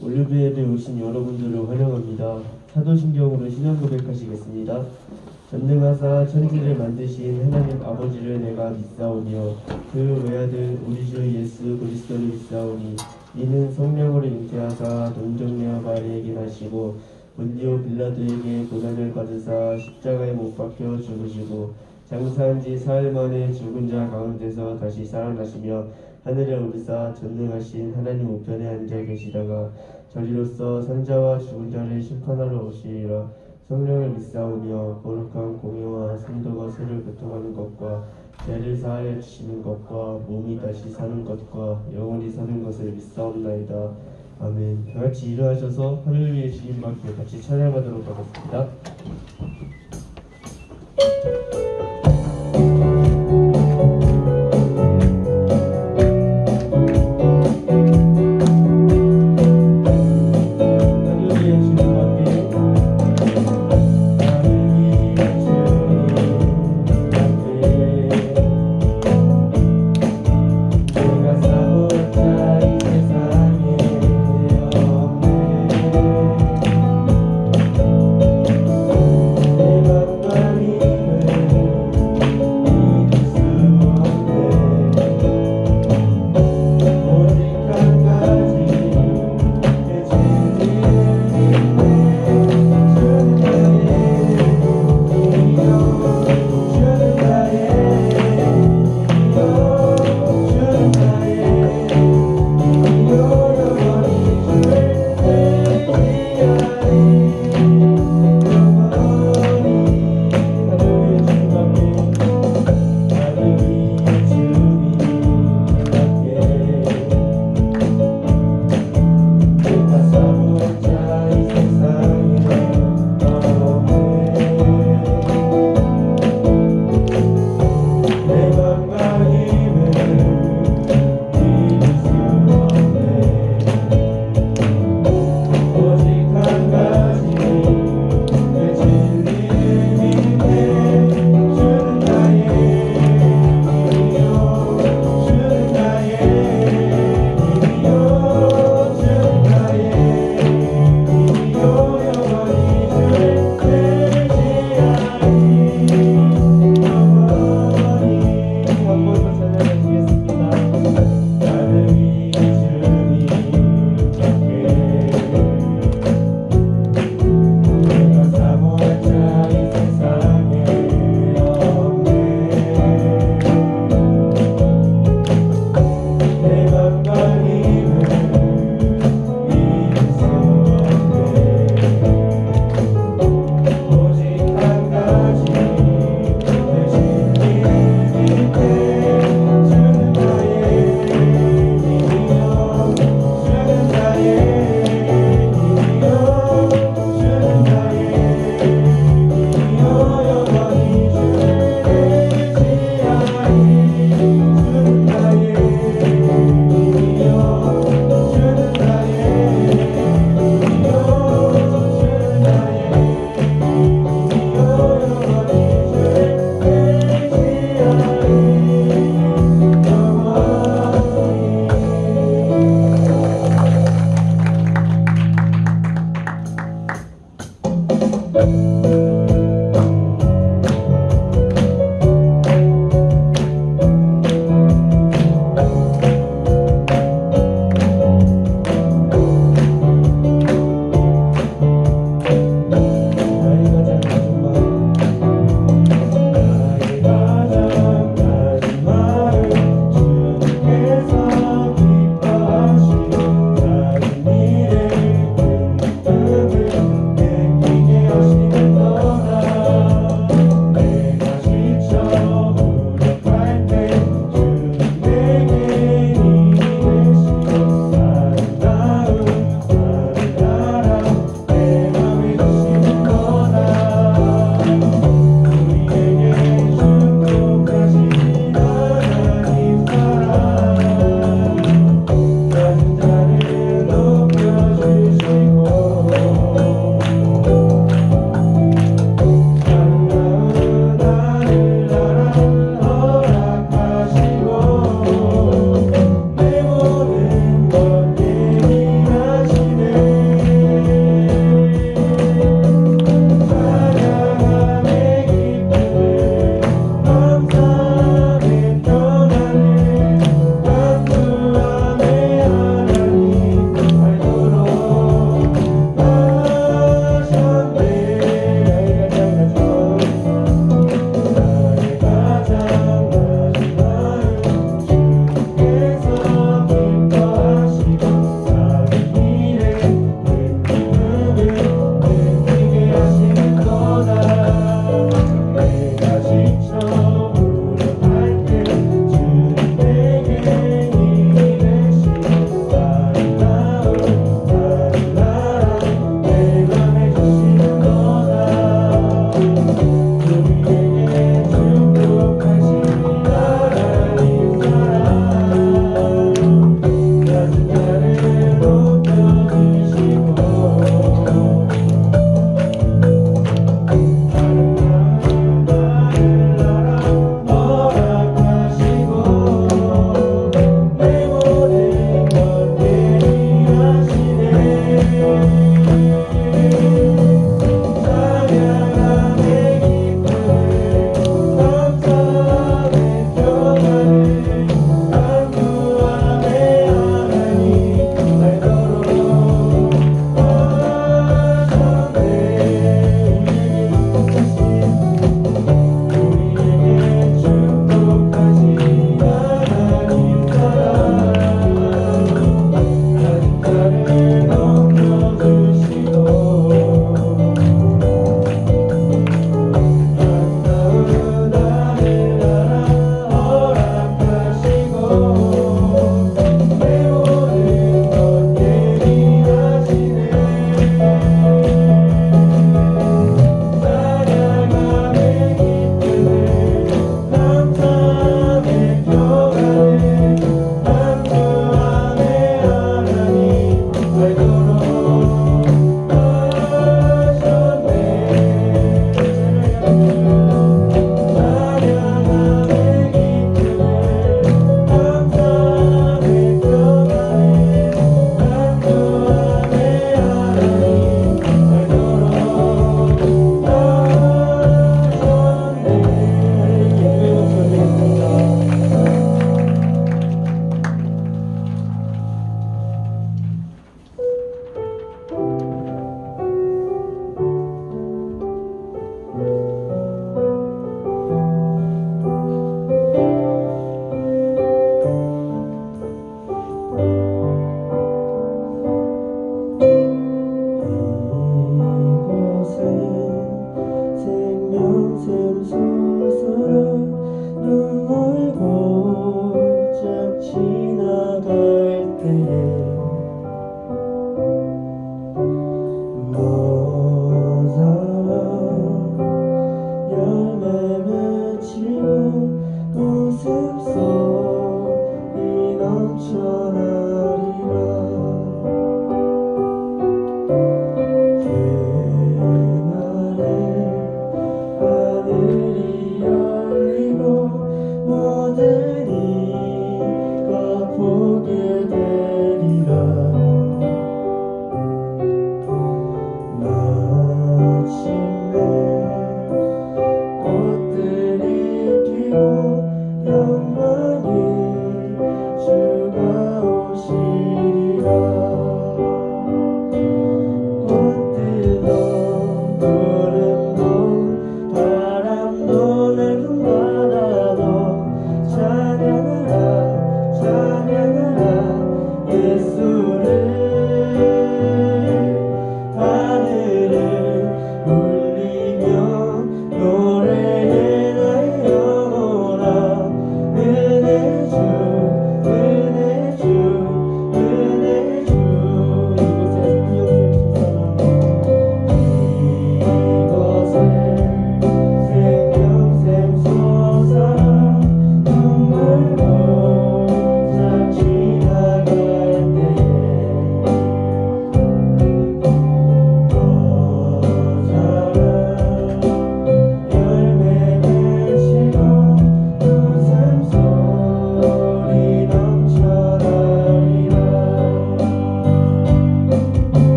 올리브에를 오신 여러분들을 환영합니다. 사도신경으로 신앙 고백하시겠습니다. 전능하사 천지를 만드신 하나님 아버지를 내가 믿사오며 그 외아들 우리 주 예수 그리스도를 믿사오니 이는 성령으로 잉태하사 돈정녀 마리에게 나시고 본디오 빌라도에게 고난을 받으사 십자가에 못 박혀 죽으시고 장사한 지 사흘 만에 죽은 자 가운데서 다시 살아나시며 하늘에 오르사 전능하신 하나님 우편에 앉아 계시다가 저리로서 산자와 죽은 자를 심판하러 오시리라. 성령을 믿사오며 거룩한 공예와 성도가 서로 교통하는 것과 죄를 사하여 주시는 것과 몸이 다시 사는 것과 영원히 사는 것을 믿사옵나이다. 아멘. 다같이 일어나셔서 하늘위의 주님밖에 같이 찬양하도록 하겠습니다. 내 맘과 힘을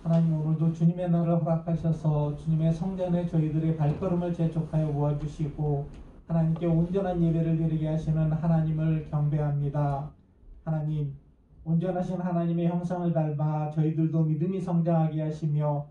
하나님 오늘도 주님의 날을 허락하셔서 주님의 성전에 저희들의 발걸음을 재촉하여 모아주시고 하나님께 온전한 예배를 드리게 하시는 하나님을 경배합니다. 하나님, 온전하신 하나님의 형상을 닮아 저희들도 믿음이 성장하게 하시며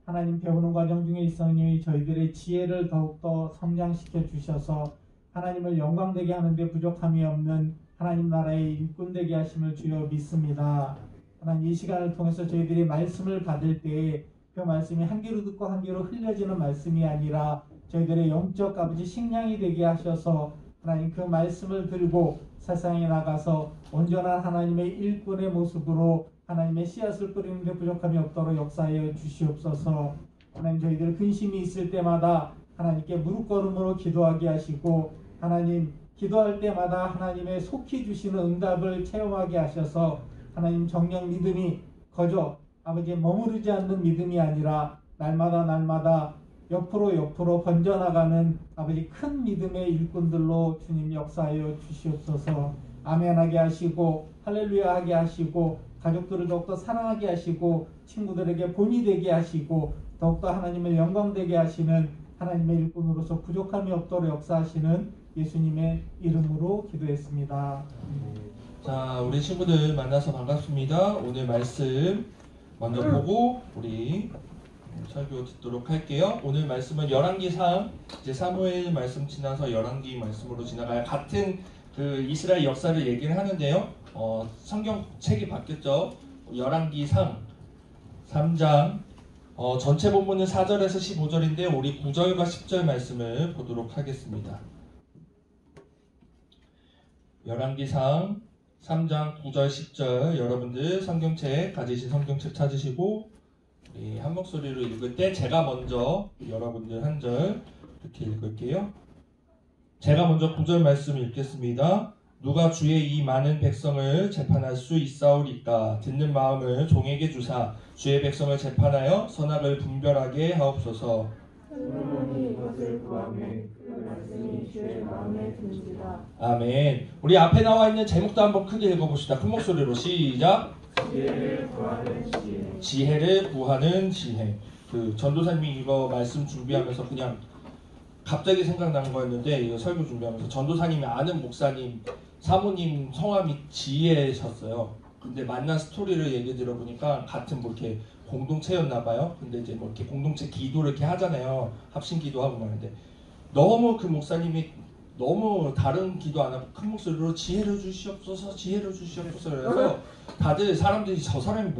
하나님 배우는 과정 중에 있으니 저희들의 지혜를 더욱더 성장시켜 주셔서 하나님을 영광되게 하는데 부족함이 없는 하나님 나라의 일꾼 되게 하심을 주여 믿습니다. 하나님 이 시간을 통해서 저희들이 말씀을 받을 때에 그 말씀이 한 귀로 듣고 한 귀로 흘려지는 말씀이 아니라 저희들의 영적 아버지 식량이 되게 하셔서 하나님 그 말씀을 들고 세상에 나가서 온전한 하나님의 일꾼의 모습으로 하나님의 씨앗을 뿌리는데 부족함이 없도록 역사하여 주시옵소서. 하나님 저희들 근심이 있을 때마다 하나님께 무릎걸음으로 기도하게 하시고 하나님 기도할 때마다 하나님의 속히 주시는 응답을 체험하게 하셔서 하나님 정령 믿음이 거저 아버지 머무르지 않는 믿음이 아니라 날마다 옆으로 번져나가는 아버지 큰 믿음의 일꾼들로 주님 역사하여 주시옵소서. 아멘하게 하시고 할렐루야 하게 하시고 가족들을 더욱더 사랑하게 하시고 친구들에게 본이 되게 하시고 더욱더 하나님을 영광되게 하시는 하나님의 일꾼으로서 부족함이 없도록 역사하시는 예수님의 이름으로 기도했습니다. 자, 우리 친구들 만나서 반갑습니다. 오늘 말씀 먼저 보고 우리 설교 듣도록 할게요. 오늘 말씀은 열왕기상 이제 사무엘 말씀 지나서 열왕기 말씀으로 지나가요. 같은 그 이스라엘 역사를 얘기를 하는데요. 성경 책이 바뀌었죠. 열왕기상 3장 전체 본문은 4절에서 15절인데 우리 9절과 10절 말씀을 보도록 하겠습니다. 열왕기상 3장 9절 10절 여러분들 성경책 가지신 성경책 찾으시고 한 목소리로 읽을 때 제가 먼저 여러분들 한 절 이렇게 읽을게요. 제가 먼저 9절 말씀 읽겠습니다. 누가 주의 이 많은 백성을 재판할 수 있사오리까? 듣는 마음을 종에게 주사 주의 백성을 재판하여 선악을 분별하게 하옵소서. 솔로몬이 이것을 구하매 그 말씀이 주의 마음에 든지라. 아멘. 우리 앞에 나와 있는 제목도 한번 크게 읽어봅시다. 큰 목소리로 시작. 지혜를 구하는 지혜. 지혜를 구하는 지혜. 그 전도사님이 이거 말씀 준비하면서 그냥 갑자기 생각난 거였는데 이거 설교 준비하면서 전도사님이 아는 목사님 사모님 성함이 지혜셨어요. 근데 만난 스토리를 얘기 들어보니까 같은 뭐 이렇게 공동체였나 봐요. 근데 이제 뭐 이렇게 공동체 기도를 이렇게 하잖아요. 합심 기도하고 말인데 너무 그 목사님이 너무 다른 기도 안 하고 큰 목소리로 지혜를 주시옵소서 지혜를 주시옵소서 그래서 다들 사람들이 저 사람이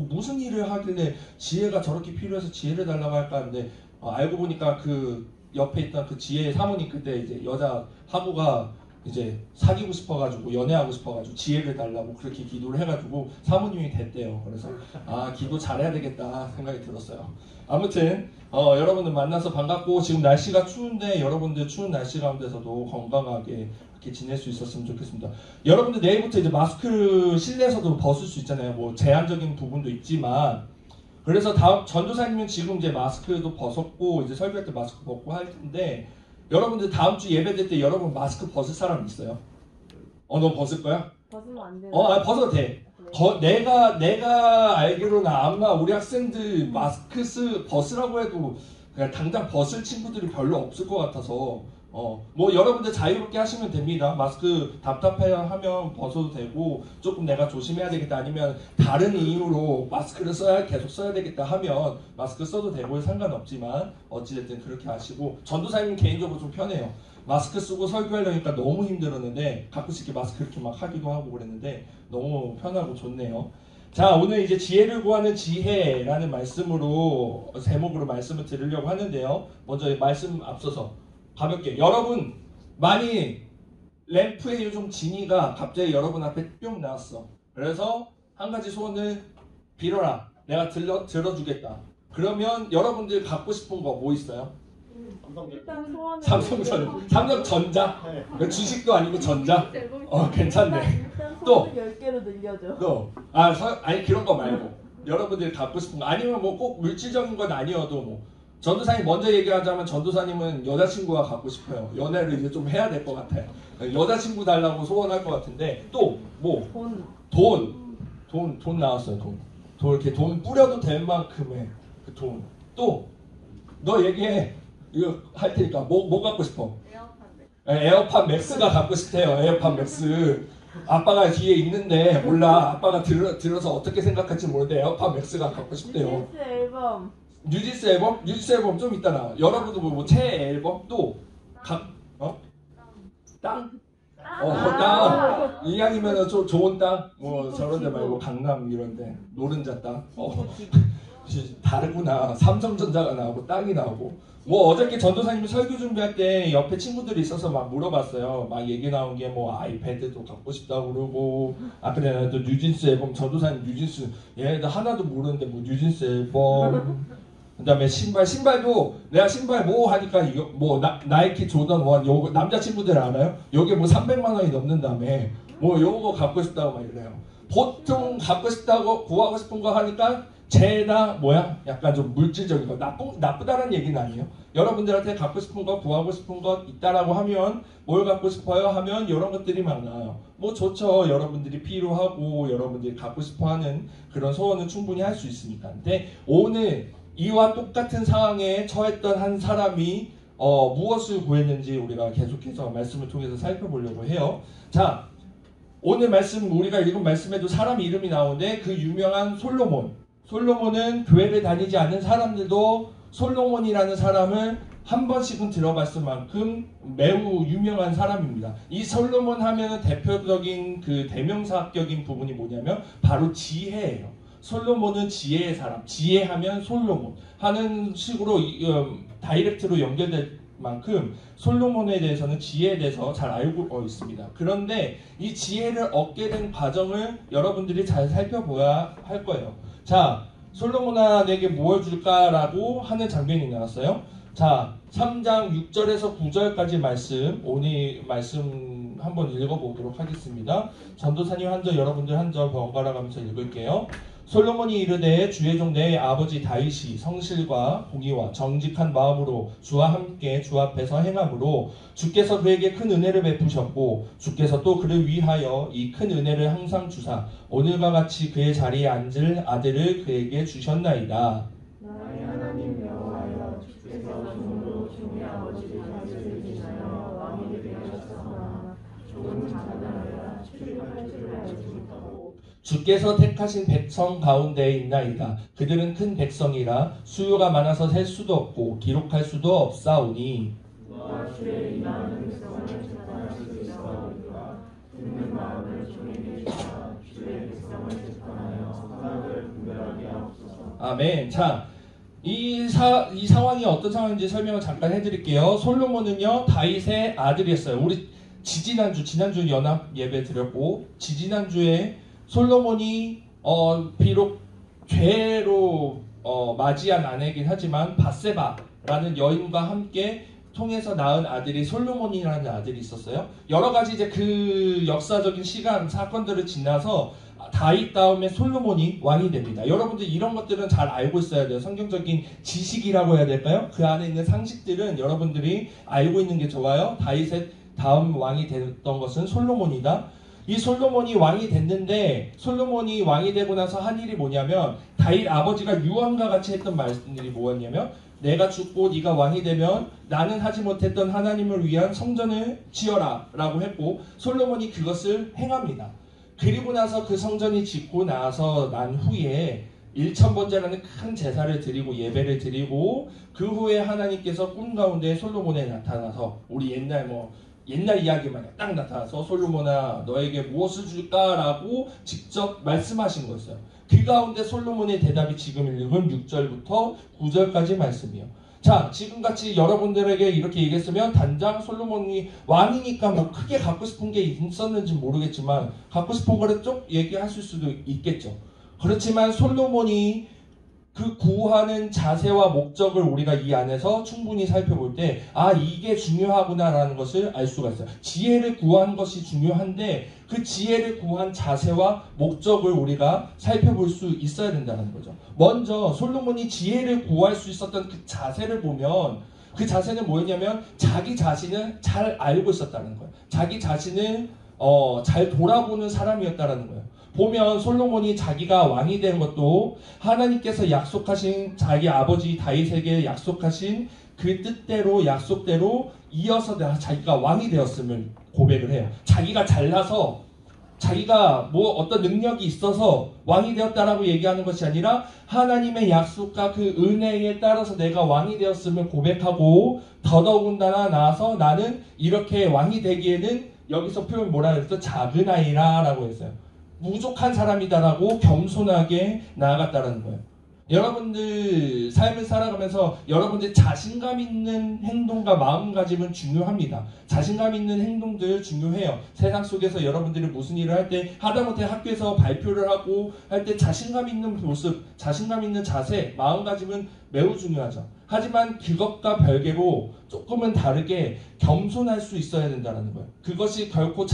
무슨 일을 하길래 지혜가 저렇게 필요해서 지혜를 달라고 할까 하는데 알고 보니까 그 옆에 있던 그 지혜의 사모님 그때 이제 여자 하부가 이제 사귀고 싶어가지고 연애하고 싶어가지고 지혜를 달라고 그렇게 기도를 해가지고 사모님이 됐대요. 그래서 기도 잘해야 되겠다 생각이 들었어요. 아무튼 여러분들 만나서 반갑고 지금 날씨가 추운데 여러분들 추운 날씨 가운데서도 건강하게 이렇게 지낼 수 있었으면 좋겠습니다. 여러분들 내일부터 이제 마스크를 실내에서도 벗을 수 있잖아요. 뭐 제한적인 부분도 있지만 그래서 다음 전도사님은 지금 이제 마스크도 벗었고 이제 설교할 때 마스크 벗고 할 텐데 여러분들 다음 주 예배 때 여러분 마스크 벗을 사람 있어요? 너 벗을 거야? 벗으면 안 되나? 벗어도 돼. 내가 알기로는 아마 우리 학생들 마스크 벗으라고 해도 그냥 당장 벗을 친구들이 별로 없을 것 같아서 뭐 여러분들 자유롭게 하시면 됩니다. 마스크 답답해하면 벗어도 되고 조금 내가 조심해야 되겠다 아니면 다른 이유로 마스크를 계속 써야 되겠다 하면 마스크 써도 되고 상관없지만 어찌됐든 그렇게 하시고 전도사님 개인적으로 좀 편해요. 마스크 쓰고 설교하려니까 너무 힘들었는데 가끔씩 이렇게 마스크 이렇게 막 하기도 하고 그랬는데 너무 편하고 좋네요. 자, 오늘 이제 지혜를 구하는 지혜라는 말씀으로 제목으로 말씀을 드리려고 하는데요. 먼저 말씀 앞서서 가볍게 여러분 많이 램프에 요즘 지니가 갑자기 여러분 앞에 뿅 나왔어. 그래서 한 가지 소원을 빌어라. 내가 들어주겠다. 그러면 여러분들 갖고 싶은 거 뭐 있어요? 일단 소원을 삼성전자? 주식도 아니고 전자? 괜찮네. 일단 또? 소원을 10개로 늘려줘. 또? 아니 그런 거 말고 여러분들이 갖고 싶은 거 아니면 뭐 꼭 물질적인 건 아니어도 뭐 전도사님 먼저 얘기하자면 전도사님은 여자친구가 갖고 싶어요. 연애를 이제 좀 해야 될 것 같아요. 여자친구 달라고 소원할 것 같은데 또 뭐? 돈 나왔어요. 이렇게 돈 뿌려도 될 만큼의 그 돈. 또 너 얘기해. 이거 할 테니까 뭐 갖고 싶어? 에어팟 맥스가 갖고 싶대요. 에어팟 맥스. 아빠가 뒤에 있는데 몰라. 아빠가 들어서 어떻게 생각할지 모르는데 에어팟 맥스가 갖고 싶대요. 뉴진스 앨범. 뉴진스 앨범? 뉴진스 앨범 좀 이따 나와. 여러분도 뭐새 앨범 또 땅? 땅. 이왕이면 좀 좋은 땅. 뭐 저런 데 말고 강남 이런 데. 노른자 땅. 다르구나. 삼성전자가 나오고 땅이 나오고. 뭐 어저께 전도사님이 설교 준비할 때 옆에 친구들이 있어서 막 물어봤어요. 막 얘기 나온 게 뭐 아이패드도 갖고 싶다고 그러고 아까 내가 또 뉴진스 앨범 전도사님 뉴진스 얘네들 하나도 모르는데 뭐 뉴진스 앨범 그다음에 신발도 내가 신발 뭐 하니까 이거 뭐 나이키 조던 1 요거 남자친구들 알아요? 요게 뭐 300만 원이 넘는다며 뭐 요거 갖고 싶다고 막 이래요. 보통 갖고 싶다고 구하고 싶은 거 하니까 죄다 뭐야? 약간 좀 물질적인 거 나쁘다는 얘기는 아니에요. 여러분들한테 갖고 싶은 거 구하고 싶은 거 있다라고 하면 뭘 갖고 싶어요? 하면 이런 것들이 많아요. 뭐 좋죠. 여러분들이 필요하고 여러분들이 갖고 싶어하는 그런 소원은 충분히 할 수 있으니까. 근데 오늘 이와 똑같은 상황에 처했던 한 사람이 무엇을 구했는지 우리가 계속해서 말씀을 통해서 살펴보려고 해요. 자, 오늘 말씀 우리가 읽은 말씀에도 사람 이름이 나오는데 그 유명한 솔로몬은 교회를 다니지 않는 사람들도 솔로몬이라는 사람을 한 번씩은 들어봤을 만큼 매우 유명한 사람입니다. 이 솔로몬 하면은 대표적인 그 대명사격인 부분이 뭐냐면 바로 지혜예요. 솔로몬은 지혜의 사람, 지혜하면 솔로몬 하는 식으로 다이렉트로 연결될 만큼 솔로몬에 대해서는 지혜에 대해서 잘 알고 있습니다. 그런데 이 지혜를 얻게 된 과정을 여러분들이 잘 살펴봐야 할 거예요. 자, 솔로몬아 내게 무엇을 줄까라고 하는 장면이 나왔어요. 자, 3장 6절에서 9절까지 말씀, 오늘 말씀 한번 읽어보도록 하겠습니다. 전도사님 한 절, 여러분들 한 절 번갈아 가면서 읽을게요. 솔로몬이 이르되 주의 종 내 아버지 다윗이 성실과 공의와 정직한 마음으로 주와 함께 주 앞에서 행함으로 주께서 그에게 큰 은혜를 베푸셨고 주께서 또 그를 위하여 이 큰 은혜를 항상 주사 오늘과 같이 그의 자리에 앉을 아들을 그에게 주셨나이다. 나의 하나님 여호와여 주께서 종으로 종의 아버지 다윗을 인하여 왕이 되게 하셨으나 종은 자라나야 출입할 줄 알지 못하고 주께서 택하신 백성 가운데에 있나이다. 그들은 큰 백성이라 수요가 많아서 셀 수도 없고 기록할 수도 없사오니 너와 주의 임하는 백성을 재판할 수 있사오니까 듣는 마음을 종에게 주사 주의 백성을 재판하여 선악을 분별하게 하옵소서. 아멘. 자, 이 상황이 어떤 상황인지 설명을 잠깐 해드릴게요. 솔로몬은요 다윗의 아들이었어요. 우리 지난주 연합 예배 드렸고 지난주에 솔로몬이 비록 죄로 맞이한 아내이긴 하지만 밧세바라는 여인과 함께 통해서 낳은 아들이 솔로몬이라는 아들이 있었어요. 여러 가지 이제 그 역사적인 사건들을 지나서 다윗 다음에 솔로몬이 왕이 됩니다. 여러분들 이런 것들은 잘 알고 있어야 돼요. 성경적인 지식이라고 해야 될까요? 그 안에 있는 상식들은 여러분들이 알고 있는 게 좋아요. 다윗의 다음 왕이 됐던 것은 솔로몬이다. 이 솔로몬이 왕이 됐는데 솔로몬이 왕이 되고 나서 한 일이 뭐냐면 다윗 아버지가 유언과 같이 했던 말씀들이 뭐였냐면 내가 죽고 네가 왕이 되면 나는 하지 못했던 하나님을 위한 성전을 지어라 라고 했고 솔로몬이 그것을 행합니다. 그리고 나서 그 성전이 짓고 나서 난 후에 1,000번제라는 큰 제사를 드리고 예배를 드리고 그 후에 하나님께서 꿈 가운데 솔로몬에 나타나서 우리 옛날 이야기만 딱 나타나서 솔로몬아 너에게 무엇을 줄까라고 직접 말씀하신 거였어요. 그 가운데 솔로몬의 대답이 지금 읽은 6절부터 9절까지 말씀이에요. 자, 지금같이 여러분들에게 이렇게 얘기했으면 단장 솔로몬이 왕이니까 뭐 크게 갖고 싶은 게 있었는지 모르겠지만 갖고 싶은 거를 쭉 얘기할 수도 있겠죠. 그렇지만 솔로몬이 그 구하는 자세와 목적을 우리가 이 안에서 충분히 살펴볼 때 이게 중요하구나라는 것을 알 수가 있어요. 지혜를 구한 것이 중요한데 그 지혜를 구한 자세와 목적을 우리가 살펴볼 수 있어야 된다는 거죠. 먼저 솔로몬이 지혜를 구할 수 있었던 그 자세를 보면 그 자세는 뭐였냐면 자기 자신을 잘 알고 있었다는 거예요. 자기 자신을 잘 돌아보는 사람이었다는 거예요. 보면 솔로몬이 자기가 왕이 된 것도 하나님께서 약속하신 자기 아버지 다윗에게 약속하신 그 뜻대로 약속대로 이어서 자기가 왕이 되었음을 고백을 해요. 자기가 잘나서 자기가 뭐 어떤 능력이 있어서 왕이 되었다라고 얘기하는 것이 아니라 하나님의 약속과 그 은혜에 따라서 내가 왕이 되었음을 고백하고 더더군다나 나아서 나는 이렇게 왕이 되기에는 여기서 표현 뭐라 그랬어? 작은 아이라 라고 했어요. 부족한 사람이다라고 겸손하게 나아갔다라는 거예요. 여러분들 삶을 살아가면서 여러분들 자신감 있는 행동과 마음가짐은 중요합니다. 자신감 있는 행동들 중요해요. 세상 속에서 여러분들이 무슨 일을 할 때 하다못해 학교에서 발표를 하고 할 때 자신감 있는 모습, 자신감 있는 자세, 마음가짐은 매우 중요하죠. 하지만 그것과 별개로 조금은 다르게 겸손할 수 있어야 된다는 거예요. 그것이 결코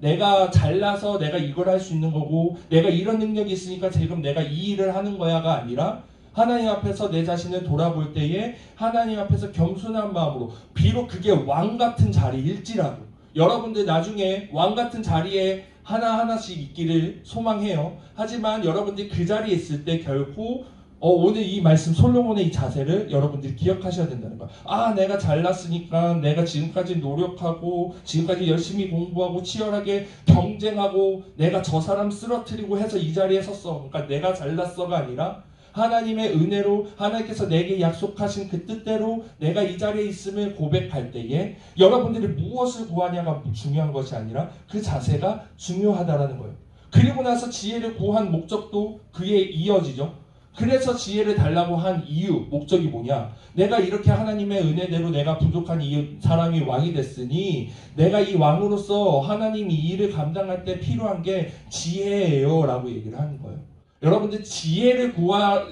내가 잘나서 내가 이걸 할 수 있는 거고 내가 이런 능력이 있으니까 지금 내가 이 일을 하는 거야가 아니라 하나님 앞에서 내 자신을 돌아볼 때에 하나님 앞에서 겸손한 마음으로 비록 그게 왕 같은 자리일지라도 여러분들 나중에 왕 같은 자리에 하나하나씩 있기를 소망해요. 하지만 여러분들이 그 자리에 있을 때 결코 오늘 이 말씀 솔로몬의 이 자세를 여러분들이 기억하셔야 된다는 거야. 내가 잘났으니까 내가 지금까지 노력하고 지금까지 열심히 공부하고 치열하게 경쟁하고 내가 저 사람 쓰러뜨리고 해서 이 자리에 섰어. 그러니까 내가 잘났어가 아니라 하나님의 은혜로 하나님께서 내게 약속하신 그 뜻대로 내가 이 자리에 있음을 고백할 때에 여러분들이 무엇을 구하냐가 중요한 것이 아니라 그 자세가 중요하다라는 거예요. 그리고 나서 지혜를 구한 목적도 그에 이어지죠. 그래서 지혜를 달라고 한 이유, 목적이 뭐냐? 내가 이렇게 하나님의 은혜대로 내가 부족한 사람이 왕이 됐으니 내가 이 왕으로서 하나님이 이 일을 감당할 때 필요한 게 지혜예요 라고 얘기를 하는 거예요. 여러분들 지혜를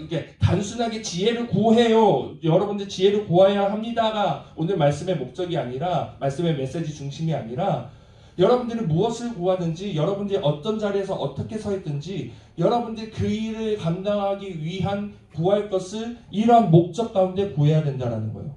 이게 단순하게 지혜를 구해요. 여러분들 지혜를 구해야 합니다가 오늘 말씀의 목적이 아니라 말씀의 메시지 중심이 아니라 여러분들이 무엇을 구하든지 여러분들이 어떤 자리에서 어떻게 서 있든지 여러분들이 그 일을 감당하기 위한 구할 것을 이러한 목적 가운데 구해야 된다는 거예요.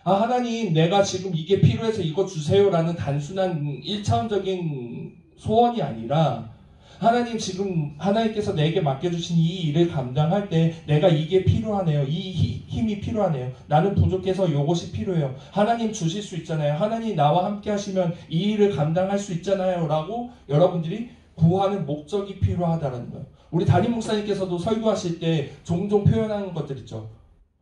하나님 내가 지금 이게 필요해서 이거 주세요라는 단순한 1차원적인 소원이 아니라 하나님 지금 하나님께서 내게 맡겨주신 이 일을 감당할 때 내가 이게 필요하네요. 이 힘이 필요하네요. 나는 부족해서 이것이 필요해요. 하나님 주실 수 있잖아요. 하나님 나와 함께 하시면 이 일을 감당할 수 있잖아요. 라고 여러분들이 구하는 목적이 필요하다는 거예요. 우리 담임 목사님께서도 설교하실 때 종종 표현하는 것들 있죠.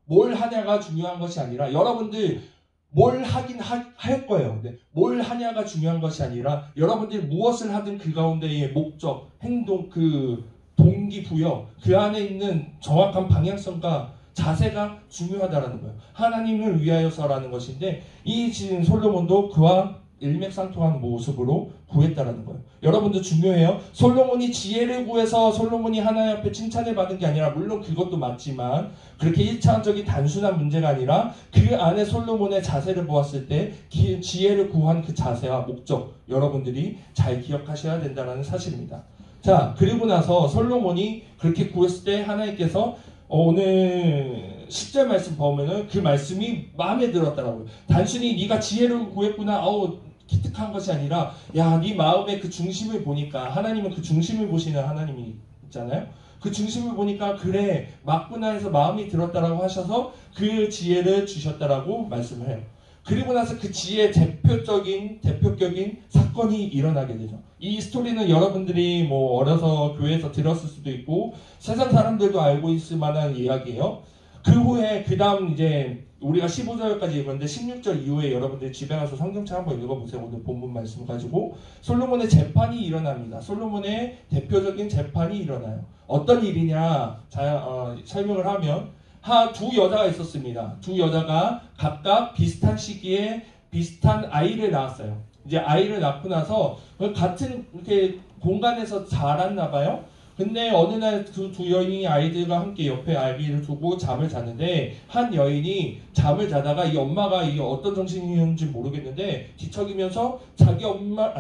뭘 하냐가 중요한 것이 아니라 여러분들 뭘 하긴 할 거예요. 근데 뭘 하냐가 중요한 것이 아니라 여러분들이 무엇을 하든 그 가운데의 목적, 행동, 그 동기부여, 그 안에 있는 정확한 방향성과 자세가 중요하다라는 거예요. 하나님을 위하여서라는 것인데 이 지금 솔로몬도 그와 일맥상통한 모습으로 구했다라는 거예요. 여러분들 중요해요. 솔로몬이 지혜를 구해서 솔로몬이 하나님 앞에 칭찬을 받은 게 아니라 물론 그것도 맞지만 그렇게 1차원적인 단순한 문제가 아니라 그 안에 솔로몬의 자세를 보았을 때 지혜를 구한 그 자세와 목적 여러분들이 잘 기억하셔야 된다는 사실입니다. 자, 그리고 나서 솔로몬이 그렇게 구했을 때 하나님께서 오늘 10절 말씀 보면은 그 말씀이 마음에 들었다라고요. 단순히 네가 지혜를 구했구나 기특한 것이 아니라 네 마음의 그 중심을 보니까 하나님은 그 중심을 보시는 하나님이 있잖아요. 그 중심을 보니까 그래 맞구나 해서 마음이 들었다라고 하셔서 그 지혜를 주셨다라고 말씀을 해요. 그리고 나서 그 지혜의 대표적인 사건이 일어나게 되죠. 이 스토리는 여러분들이 뭐 어려서 교회에서 들었을 수도 있고 세상 사람들도 알고 있을 만한 이야기예요. 그 후에 그 다음 이제 우리가 15절까지 읽었는데 16절 이후에 여러분들 집에 가서 성경책 한번 읽어보세요. 오늘 본문 말씀 가지고 솔로몬의 재판이 일어납니다. 솔로몬의 대표적인 재판이 일어나요. 어떤 일이냐 설명을 하면 두 여자가 있었습니다. 두 여자가 각각 비슷한 시기에 비슷한 아이를 낳았어요. 이제 아이를 낳고 나서 같은 이렇게 공간에서 자랐나 봐요. 근데 어느 날 그 두 여인이 아이들과 함께 옆에 아기를 두고 잠을 자는데 한 여인이 잠을 자다가 이 엄마가 이게 어떤 정신이었는지 모르겠는데 뒤척이면서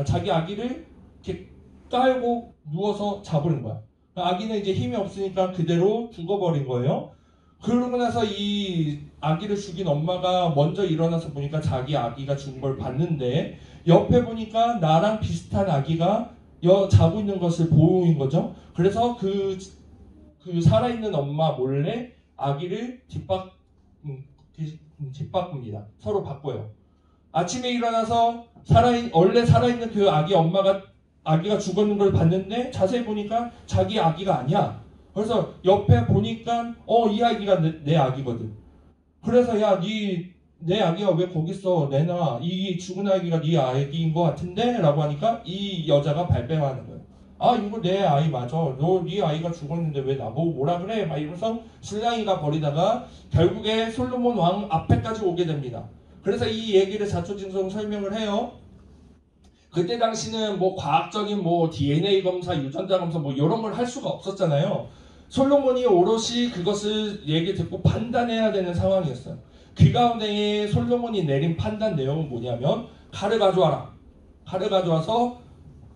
자기 아기를 이렇게 깔고 누워서 자버린 거야. 아기는 이제 힘이 없으니까 그대로 죽어버린 거예요. 그러고 나서 이 아기를 죽인 엄마가 먼저 일어나서 보니까 자기 아기가 죽은 걸 봤는데 옆에 보니까 나랑 비슷한 아기가 자고 있는 것을 보인 거죠. 그래서 그 살아있는 엄마 몰래 아기를 뒷바꿉니다. 서로 바꿔요. 아침에 일어나서 원래 살아있는 그 아기가 죽었는 걸 봤는데 자세히 보니까 자기 아기가 아니야. 그래서 옆에 보니까 이 아기가 내 아기거든. 그래서 야, 내 아기가 왜 거기 있어? 내놔. 이 죽은 아기가 네 아기인 것 같은데? 라고 하니까 이 여자가 발뺌하는 거예요. 아, 이거 내 아이 맞아. 네 아이가 죽었는데 왜 나보고 뭐라 그래? 막 이러면서 실랑이가 벌이다가 결국에 솔로몬 왕 앞에까지 오게 됩니다. 그래서 이 얘기를 자초징송 설명을 해요. 그때 당시는 뭐 과학적인 뭐 DNA 검사, 유전자 검사 뭐 이런 걸 할 수가 없었잖아요. 솔로몬이 오롯이 그것을 얘기 듣고 판단해야 되는 상황이었어요. 그 가운데에 솔로몬이 내린 판단 내용은 뭐냐면 칼을 가져와라. 칼을 가져와서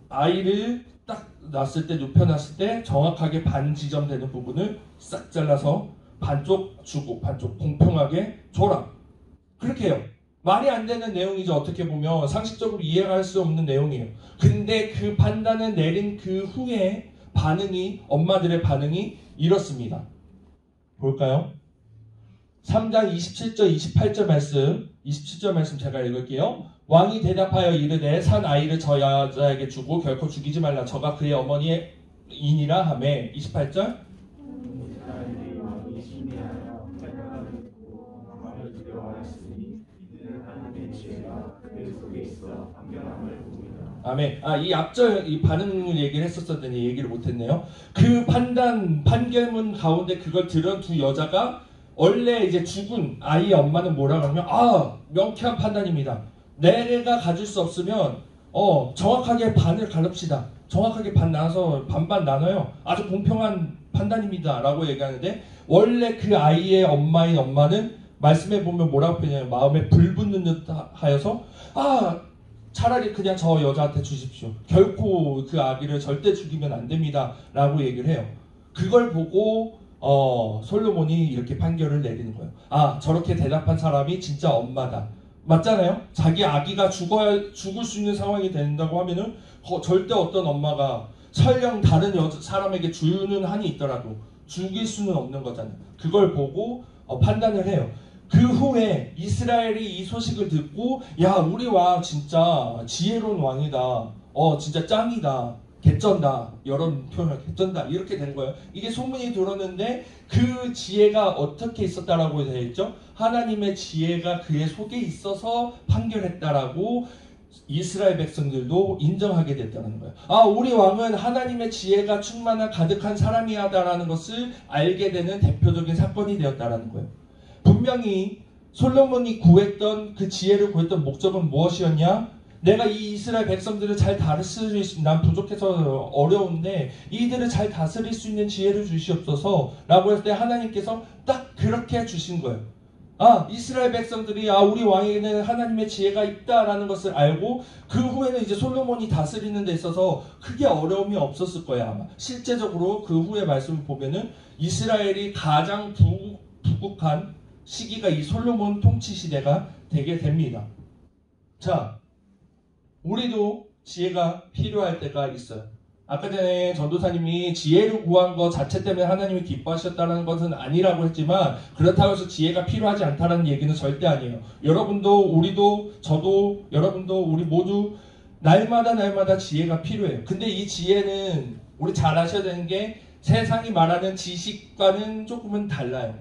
아이를 딱 놨을 때, 눕혀놨을 때 정확하게 반 지점되는 부분을 싹 잘라서 반쪽 주고 반쪽 공평하게 줘라. 그렇게 해요. 말이 안 되는 내용이죠. 어떻게 보면 상식적으로 이해가 할 수 없는 내용이에요. 근데 그 판단을 내린 그 후에 엄마들의 반응이 이렇습니다. 볼까요? 3장 27절 28절 말씀, 27절 말씀 제가 읽을게요. 왕이 대답하여 이르되 산 아이를 저 여자에게 주고 결코 죽이지 말라. 저가 그의 어머니이니라 하매. 28절. 아멘. 이 앞절 이 반응을 얘기를 했었더니 얘기를 못했네요. 그 판결문 가운데 그걸 들은 두 여자가 원래 이제 죽은 아이의 엄마는 뭐라 그러면 명쾌한 판단입니다. 내가 가질 수 없으면 정확하게 반을 가릅시다. 정확하게 반 나눠서 반반 나눠요. 아주 공평한 판단입니다. 라고 얘기하는데 원래 그 아이의 엄마는 말씀해 보면 뭐라고 표현해요? 마음에 불 붙는 듯 하여서 차라리 그냥 저 여자한테 주십시오. 결코 그 아기를 절대 죽이면 안 됩니다. 라고 얘기를 해요. 그걸 보고 솔로몬이 이렇게 판결을 내리는 거예요. 저렇게 대답한 사람이 진짜 엄마다. 맞잖아요? 자기 아기가 죽을 수 있는 상황이 된다고 하면은 절대 어떤 엄마가 설령 다른 사람에게 주는 한이 있더라도 죽일 수는 없는 거잖아요. 그걸 보고 판단을 해요. 그 후에 이스라엘이 이 소식을 듣고 우리 왕 진짜 지혜로운 왕이다. 진짜 짱이다. 개쩐다. 이런 표현을 개쩐다. 이렇게 된 거예요. 이게 소문이 들었는데 그 지혜가 어떻게 있었다라고 되어 있죠? 하나님의 지혜가 그의 속에 있어서 판결했다라고 이스라엘 백성들도 인정하게 됐다는 거예요. 우리 왕은 하나님의 지혜가 충만한 가득한 사람이다라는 것을 알게 되는 대표적인 사건이 되었다라는 거예요. 분명히 솔로몬이 구했던 그 지혜를 구했던 목적은 무엇이었냐? 내가 이 이스라엘 백성들을 잘 다스릴 수, 난 부족해서 어려운데 이들을 잘 다스릴 수 있는 지혜를 주시옵소서 라고 했을 때 하나님께서 딱 그렇게 주신 거예요. 이스라엘 백성들이 우리 왕에게는 하나님의 지혜가 있다라는 것을 알고 그 후에는 이제 솔로몬이 다스리는 데 있어서 크게 어려움이 없었을 거예요. 아마 실제적으로 그 후의 말씀을 보면은 이스라엘이 가장 부국한 시기가 이 솔로몬 통치 시대가 되게 됩니다. 자, 우리도 지혜가 필요할 때가 있어요. 아까 전에 전도사님이 지혜를 구한 것 자체 때문에 하나님이 기뻐하셨다는 것은 아니라고 했지만 그렇다고 해서 지혜가 필요하지 않다는 얘기는 절대 아니에요. 여러분도 우리도 저도 여러분도 우리 모두 날마다 지혜가 필요해요. 근데 이 지혜는 우리 잘 아셔야 되는 게 세상이 말하는 지식과는 조금은 달라요.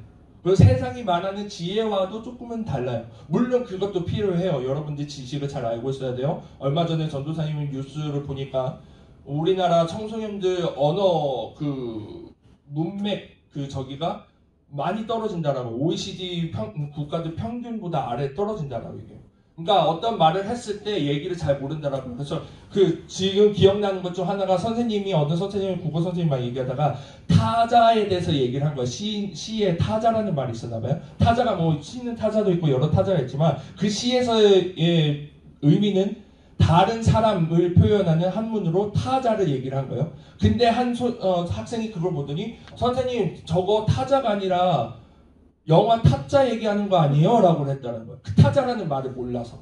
그리고 세상이 말하는 지혜와도 조금은 달라요. 물론 그것도 필요해요. 여러분들이 지식을 잘 알고 있어야 돼요. 얼마 전에 전도사님 뉴스를 보니까 우리나라 청소년들 언어 문맥 저기가 많이 떨어진다라고 OECD 국가들 평균보다 아래 떨어진다라고 얘기해요. 그러니까 어떤 말을 했을 때 얘기를 잘 모른다라고. 그래서 지금 기억나는 것 중 하나가 어느 선생님이 국어 선생님만 얘기하다가 타자에 대해서 얘기를 한 거예요. 시에 타자라는 말이 있었나 봐요. 타자가 뭐 시는 타자도 있고 여러 타자가 있지만 그 시에서의 의미는 다른 사람을 표현하는 한문으로 타자를 얘기를 한 거예요. 근데 학생이 그걸 보더니 선생님 저거 타자가 아니라 영화 타짜 얘기하는 거 아니에요? 라고 했다는 거예요. 그 타자라는 말을 몰라서.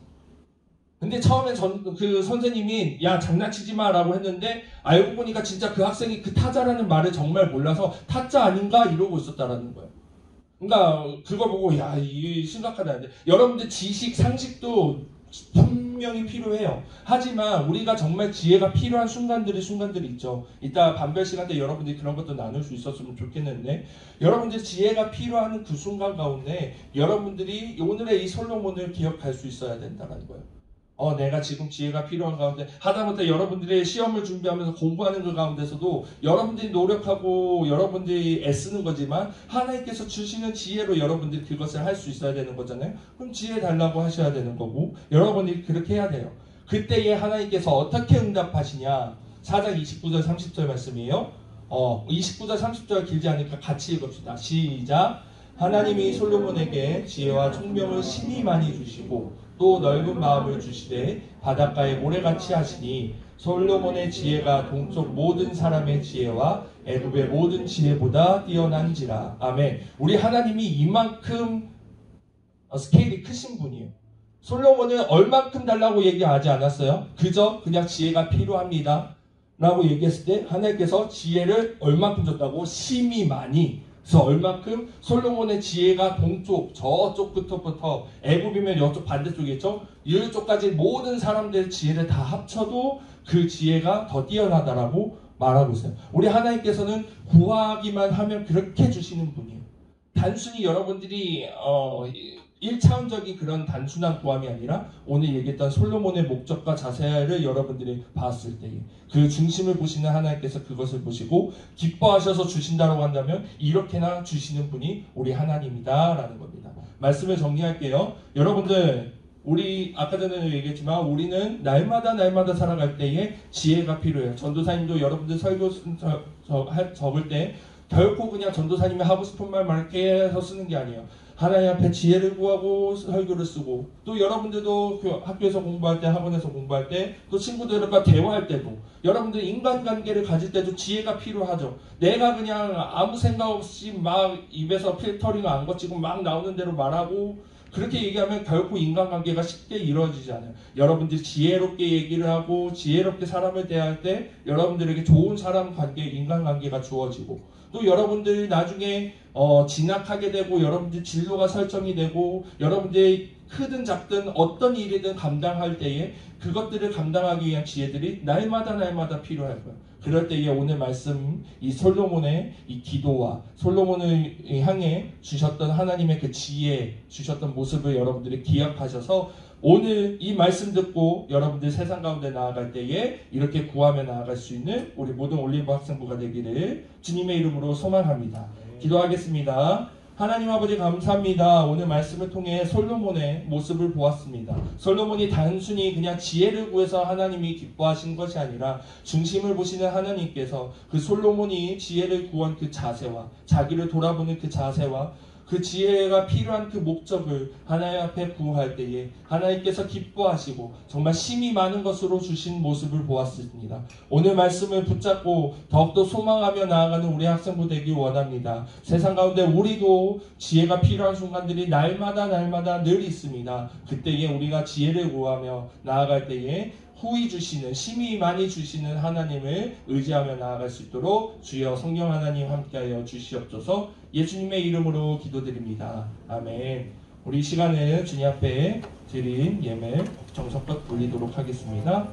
근데 처음에 그 선생님이 야 장난치지 마라고 했는데 알고 보니까 진짜 그 학생이 그 타자라는 말을 정말 몰라서 타자 아닌가 이러고 있었다라는 거예요. 그러니까 그걸 보고 야 이게 심각하다. 여러분들 지식 상식도 분명히 필요해요. 하지만 우리가 정말 지혜가 필요한 순간들이 있죠. 이따 반별 시간 때 여러분들이 그런 것도 나눌 수 있었으면 좋겠는데 여러분들 지혜가 필요한 그 순간 가운데 여러분들이 오늘의 이 솔로몬을 기억할 수 있어야 된다는 거예요. 내가 지금 지혜가 필요한 가운데 하다못해 여러분들의 시험을 준비하면서 공부하는 그 가운데서도 여러분들이 노력하고 여러분들이 애쓰는 거지만 하나님께서 주시는 지혜로 여러분들이 그것을 할 수 있어야 되는 거잖아요. 그럼 지혜 달라고 하셔야 되는 거고 여러분들이 그렇게 해야 돼요. 그때에 하나님께서 어떻게 응답하시냐 4장 29절 30절 말씀이에요. 29절 30절 길지 않으니까 같이 읽읍시다. 시작. 하나님이 솔로몬에게 지혜와 총명을 심히 많이 주시고 또 넓은 마음을 주시되 바닷가에 모래같이 하시니 솔로몬의 지혜가 동쪽 모든 사람의 지혜와 애굽의 모든 지혜보다 뛰어난지라. 아멘. 우리 하나님이 이만큼 스케일이 크신 분이에요. 솔로몬은 얼만큼 달라고 얘기하지 않았어요. 그저 그냥 지혜가 필요합니다 라고 얘기했을 때 하나님께서 지혜를 얼만큼 줬다고? 심히 많이. 그래서 얼만큼 솔로몬의 지혜가 동쪽 저쪽부터 애굽이면 이쪽 반대쪽이겠죠. 이쪽까지 모든 사람들의 지혜를 다 합쳐도 그 지혜가 더 뛰어나다라고 말하고 있어요. 우리 하나님께서는 구하기만 하면 그렇게 주시는 분이에요. 단순히 여러분들이 1차원적인 그런 단순한 구함이 아니라 오늘 얘기했던 솔로몬의 목적과 자세를 여러분들이 봤을 때 그 중심을 보시는 하나님께서 그것을 보시고 기뻐하셔서 주신다고 한다면 이렇게나 주시는 분이 우리 하나님이다 라는 겁니다. 말씀을 정리할게요. 여러분들 우리 아까 전에 얘기했지만 우리는 날마다 살아갈 때에 지혜가 필요해요. 전도사님도 여러분들 설교 적을 때 결코 그냥 전도사님이 하고 싶은 말만 이렇게 해서 쓰는 게 아니에요. 하나님 앞에 지혜를 구하고 설교를 쓰고 또 여러분들도 학교에서 공부할 때 학원에서 공부할 때 또 친구들과 대화할 때도 여러분들 인간관계를 가질 때도 지혜가 필요하죠. 내가 그냥 아무 생각 없이 막 입에서 필터링 안 거치고 막 나오는 대로 말하고 그렇게 얘기하면 결코 인간관계가 쉽게 이루어지지 않아요. 여러분들이 지혜롭게 얘기를 하고 지혜롭게 사람을 대할 때 여러분들에게 좋은 사람 관계, 인간관계가 주어지고 또 여러분들이 나중에 진학하게 되고 여러분들 진로가 설정이 되고 여러분들이 크든 작든 어떤 일이든 감당할 때에 그것들을 감당하기 위한 지혜들이 날마다 필요할 거예요. 그럴 때에 오늘 말씀 이 솔로몬의 이 기도와 솔로몬을 향해 주셨던 하나님의 그 지혜 주셨던 모습을 여러분들이 기억하셔서 오늘 이 말씀 듣고 여러분들 세상 가운데 나아갈 때에 이렇게 구하며 나아갈 수 있는 우리 모든 올리브 학생부가 되기를 주님의 이름으로 소망합니다. 기도하겠습니다. 하나님 아버지 감사합니다. 오늘 말씀을 통해 솔로몬의 모습을 보았습니다. 솔로몬이 단순히 그냥 지혜를 구해서 하나님이 기뻐하신 것이 아니라 중심을 보시는 하나님께서 그 솔로몬이 지혜를 구한 그 자세와 자기를 돌아보는 그 자세와 그 지혜가 필요한 그 목적을 하나님 앞에 구할 때에 하나님께서 기뻐하시고 정말 심히 많은 것으로 주신 모습을 보았습니다. 오늘 말씀을 붙잡고 더욱더 소망하며 나아가는 우리 학생부 되길 원합니다. 세상 가운데 우리도 지혜가 필요한 순간들이 날마다 늘 있습니다. 그때에 우리가 지혜를 구하며 나아갈 때에 후히 주시는 심히 많이 주시는 하나님을 의지하며 나아갈 수 있도록 주여 성령 하나님 함께하여 주시옵소서. 예수님의 이름으로 기도드립니다. 아멘. 우리 시간을 주님 앞에 드린 예물 정성껏 올리도록 하겠습니다.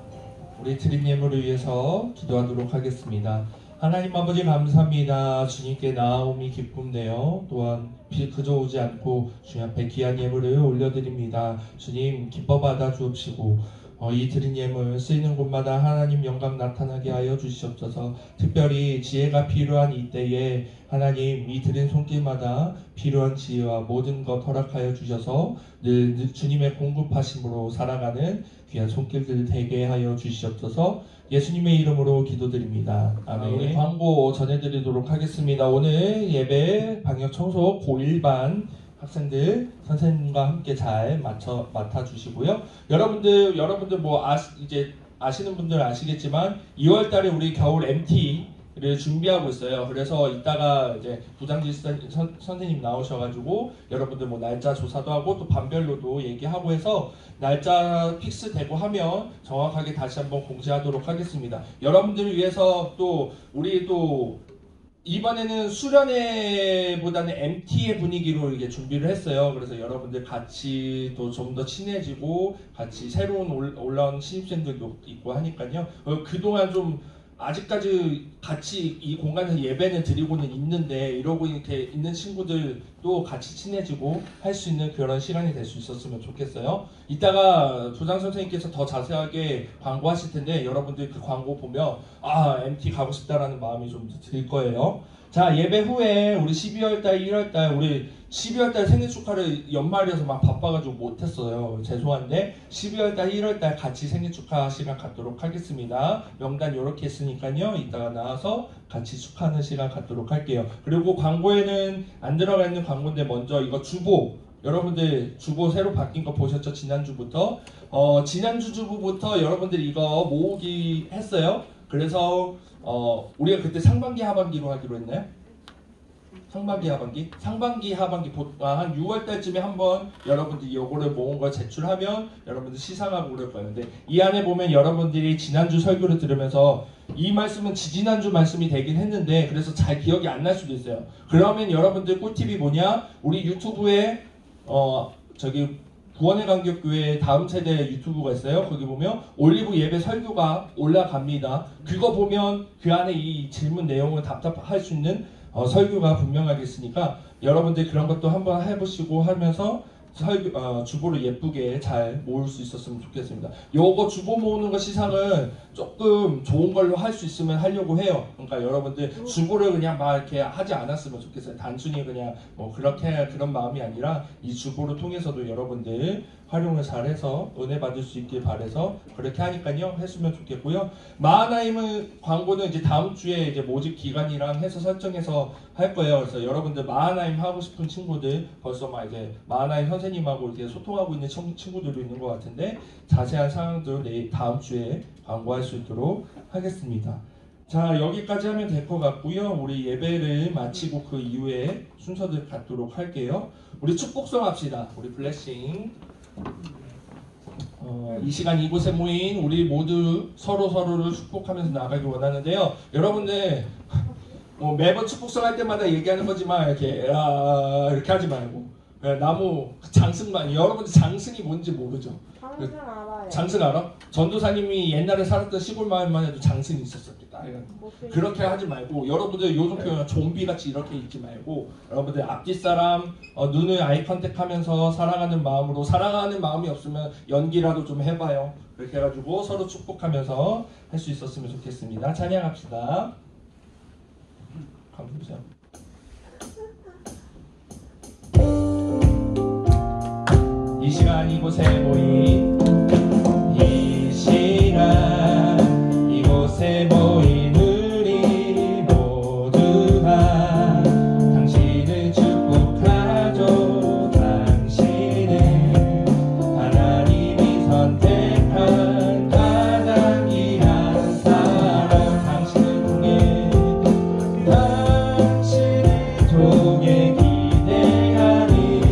우리 드린 예물을 위해서 기도하도록 하겠습니다. 하나님 아버지 감사합니다. 주님께 나아옴이 기쁨되어 또한 그저 오지 않고 주님 앞에 귀한 예물을 올려드립니다. 주님 기뻐 받아 주옵시고 이 드린 예물 쓰이는 곳마다 하나님 영광 나타나게 하여 주시옵소서. 특별히 지혜가 필요한 이때에 하나님 이 드린 손길마다 필요한 지혜와 모든 것 허락하여 주셔서 늘 주님의 공급하심으로 살아가는 귀한 손길들 되게 하여 주시옵소서. 예수님의 이름으로 기도드립니다. 아멘. 우리 광고 전해드리도록 하겠습니다. 오늘 예배 방역 청소 고1반 학생들 선생님과 함께 잘 맡아주시고요. 여러분들 뭐 이제 아시는 분들 아시겠지만 2월달에 우리 겨울 MT 를 준비하고 있어요. 그래서 이따가 이제 부장지 선생님 나오셔가지고 여러분들 뭐 날짜 조사도 하고 또 반별로도 얘기하고 해서 날짜 픽스 되고 하면 정확하게 다시 한번 공지하도록 하겠습니다. 여러분들을 위해서 또 우리 또 이번에는 수련회보다는 MT의 분위기로 이게 준비를 했어요. 그래서 여러분들 같이 또 좀 더 친해지고 같이 새로운 올라온 신입생들도 있고 하니까요. 그동안 좀 아직까지 같이 이 공간에서 예배는 드리고는 있는데 이러고 이렇게 있는 친구들도 같이 친해지고 할 수 있는 그런 시간이 될 수 있었으면 좋겠어요. 이따가 부장 선생님께서 더 자세하게 광고하실 텐데 여러분들 그 광고 보면 아 MT 가고 싶다라는 마음이 좀 들 거예요. 자, 예배 후에 우리 12월달 1월달 우리 12월달 생일 축하를 연말이어서 막 바빠가지고 못했어요. 죄송한데 12월달 1월달 같이 생일 축하 시간 갖도록 하겠습니다. 명단 이렇게 했으니까요. 이따가 나와서 같이 축하하는 시간 갖도록 할게요. 그리고 광고에는 안 들어가 있는 광고인데 먼저 이거 주보 여러분들 주보 새로 바뀐 거 보셨죠? 지난주부터 지난주 주보부터 여러분들이 이거 모으기 했어요. 그래서 우리가 그때 상반기 하반기로 하기로 했나요? 상반기 하반기? 상반기 하반기 한 6월달쯤에 한번 여러분들이 요거를 모은 걸 제출하면 여러분들 시상하고 그럴 거예요. 근데 이 안에 보면 여러분들이 지난주 설교를 들으면서 이 말씀은 지지난주 말씀이 되긴 했는데 그래서 잘 기억이 안 날 수도 있어요. 그러면 여러분들 꿀팁이 뭐냐? 우리 유튜브에 저기 구원의 간격교회 다음 세대 유튜브가 있어요. 거기 보면 올리브 예배 설교가 올라갑니다. 그거 보면 그 안에 이 질문 내용을 답답할 수 있는 설교가 분명하게 있으니까 여러분들 그런 것도 한번 해보시고 하면서 주보를 예쁘게 잘 모을 수 있었으면 좋겠습니다. 요거 주보 모으는 거 시상은 조금 좋은 걸로 할 수 있으면 하려고 해요. 그러니까 여러분들 주보를 그냥 막 이렇게 하지 않았으면 좋겠어요. 단순히 그냥 뭐 그렇게 그런 마음이 아니라 이 주보를 통해서도 여러분들 활용을 잘해서 은혜 받을 수 있길 바래서 그렇게 하니까요 했으면 좋겠고요. 마하나임은 광고는 이제 다음 주에 이제 모집 기간이랑 해서 설정해서 할 거예요. 그래서 여러분들 마하나임 하고 싶은 친구들 벌써 막 이제 마하나임 선생님하고 이렇게 소통하고 있는 친구들도 있는 것 같은데 자세한 사항들 내일 다음 주에 광고할 수 있도록 하겠습니다. 자, 여기까지 하면 될 것 같고요. 우리 예배를 마치고 그 이후에 순서들 갖도록 할게요. 우리 축복성 합시다. 우리 블레싱. 이 시간 이곳에 모인 우리 모두 서로를 축복하면서 나가기 원하는데요. 여러분들 매번 축복성 할 때마다 얘기하는 거지만 이렇게 하지 말고 나무 장승만 여러분들 장승이 뭔지 모르죠? 장승 알아요. 장승 알아? 전도사님이 옛날에 살았던 시골 마을만 해도 장승이 있었습니다. 그렇게 하지 말고 여러분들 요즘 표현 좀비같이 이렇게 있지 말고 여러분들 앞뒤 사람 눈을 아이 컨택하면서 사랑하는 마음으로 사랑하는 마음이 없으면 연기라도 좀 해봐요. 그렇게 해가지고 서로 축복하면서 할 수 있었으면 좋겠습니다. 찬양합시다. 감사합니다. 이 시간 이곳에 모인 이 시간 이곳에 모인 우리 모두가 당신을 축복하죠. 당신은 하나님이 선택한 가장 귀한 사람 당신을 통해 기대하니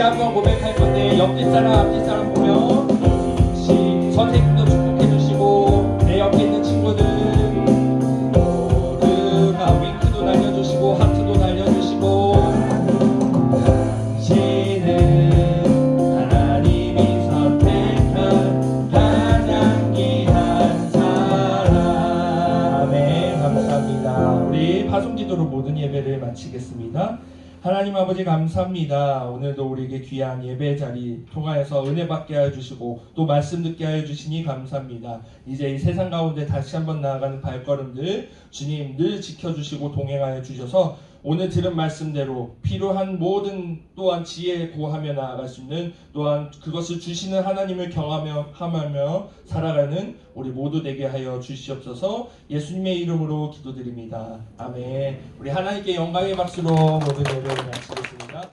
한번 고백할 건데 옆뒷 사람 앞뒷 사람 보면 선생님도 축복해 주시고 내 옆에 있는 친구들 모두가 윙크도 날려주시고 하트도 날려주시고 당신은 하나님이 선택한 가장 귀한 사람. 네, 감사합니다. 우리 파송기도로 모든 예배를 마치겠습니다. 하나님 아버지 감사합니다. 오늘도 우리에게 귀한 예배 자리 통하여서 은혜 받게 하여 주시고 또 말씀 듣게 하여 주시니 감사합니다. 이제 이 세상 가운데 다시 한번 나아가는 발걸음들 주님 늘 지켜주시고 동행하여 주셔서 오늘 들은 말씀대로 필요한 모든 또한 지혜에 구하며 나아갈 수 있는 또한 그것을 주시는 하나님을 경험하며 살아가는 우리 모두 되게 하여 주시옵소서. 예수님의 이름으로 기도드립니다. 아멘. 우리 하나님께 영광의 박수로 모든 예배를 마치겠습니다.